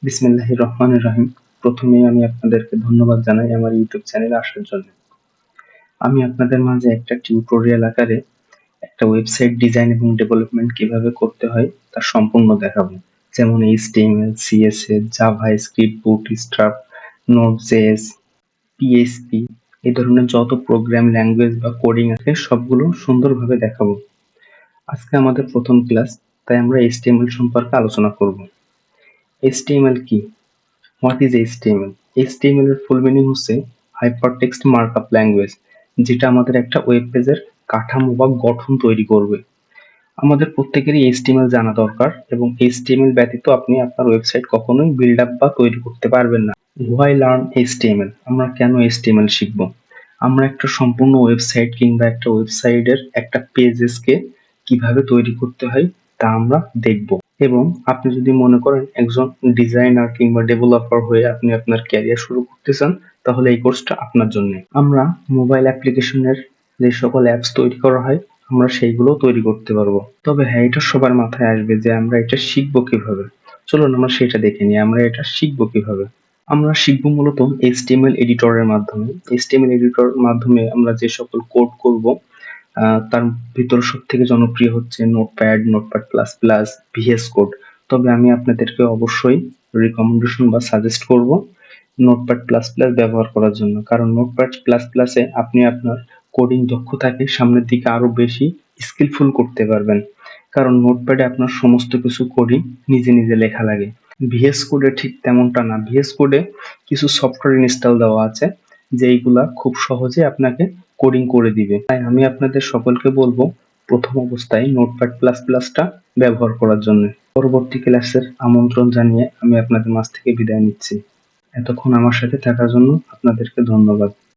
বিসমিল্লাহির রহমানির রহিম। প্রথমেই আমি আপনাদেরকে ধন্যবাদ জানাই আমার ইউটিউব চ্যানেলে আসার জন্য। আমি আপনাদের মাঝে একটা টিউটোরিয়াল আকারে একটা ওয়েবসাইট ডিজাইন এবং ডেভেলপমেন্ট কিভাবে করতে হয় তা সম্পূর্ণ দেখাবো। যেমন HTML, CSS, JavaScript, Bootstrap, NodeJS, PHP এই ধরনের যত প্রোগ্রাম ল্যাঙ্গুয়েজ বা কোডিং আছে সবগুলো সুন্দরভাবে দেখাবো। আজকে আমাদের প্রথম ক্লাস, তাই আমরা HTML সম্পর্কে আলোচনা করব। HTML কি? What is HTML? HTML এর ফুল মিনিং হচ্ছে হাইপারটেক্সট মার্কআপ ল্যাঙ্গুয়েজ, যেটা আমাদের একটা ওয়েব পেজের কাঠামো বা গঠন তৈরি করবে। আমাদের প্রত্যেকেরই HTML জানা দরকার এবং HTML ব্যতীত আপনি আপনার ওয়েবসাইট কখনোই বিল্ড আপ বা তৈরি করতে পারবেন না। Why learn HTML? আমরা কেন HTML শিখব? আমরা একটা সম্পূর্ণ ওয়েবসাইট কিংবা একটা ওয়েবসাইটের একটা পেজেসকে কিভাবে তৈরি করতে হয় তা আমরা দেখব। এবং আপনি যদি মনে করেন একজন ডিজাইনার কিংবা ডেভেলপার হয়ে আপনি আপনার ক্যারিয়ার শুরু করতে চান, তাহলে এই কোর্সটা আপনার জন্য। আমরা মোবাইল অ্যাপ্লিকেশনের যে সকল অ্যাপস তৈরি করা হয় আমরা সেইগুলো তৈরি করতে পারবো। তবে হ্যাঁ, এটা সবার মাথায় আসবে যে আমরা এটা শিখবো কিভাবে। চলুন আমরা সেটা দেখে নিই, আমরা এটা শিখবো কিভাবে। আমরা শিখবো মূলত HTML এডিটরের মাধ্যমে। HTML এডিটর মাধ্যমে আমরা যে সকল কোড করব তার ভিতর সবথেকে জনপ্রিয় হচ্ছে notepad, notepad plus plus, VS code. তবে আমি আপনাদেরকে অবশ্যই রিকমেন্ডেশন বা সাজেস্ট করব নোটপ্যাড প্লাস প্লাস ব্যবহার করার জন্য, কারণ নোটপ্যাড প্লাস প্লাসে আপনি আপনার কোডিং দক্ষতাকে সামনের দিকে আরো বেশি স্কিলফুল করতে পারবেন, কারণ নোটপ্যাডে আপনার সমস্ত কিছু কোডিং নিজে নিজে লেখা লাগে। VS কোডে ঠিক তেমনটা না। VS কোডে কিছু সফটওয়্যার ইনস্টল দেওয়া আছে যেইগুলা খুব সহজে আপনাকে কোডিং করে দিবে। তাই আমি আপনাদের সকলকে বলবো প্রথম অবস্থায় নোটপ্যাড প্লাস প্লাসটা ব্যবহার করার জন্য। পরবর্তী ক্লাসের আমন্ত্রণ জানিয়ে আমি আপনাদের মাঝ থেকে বিদায় নিচ্ছি। এতক্ষণ আমার সাথে থাকার জন্য আপনাদেরকে ধন্যবাদ।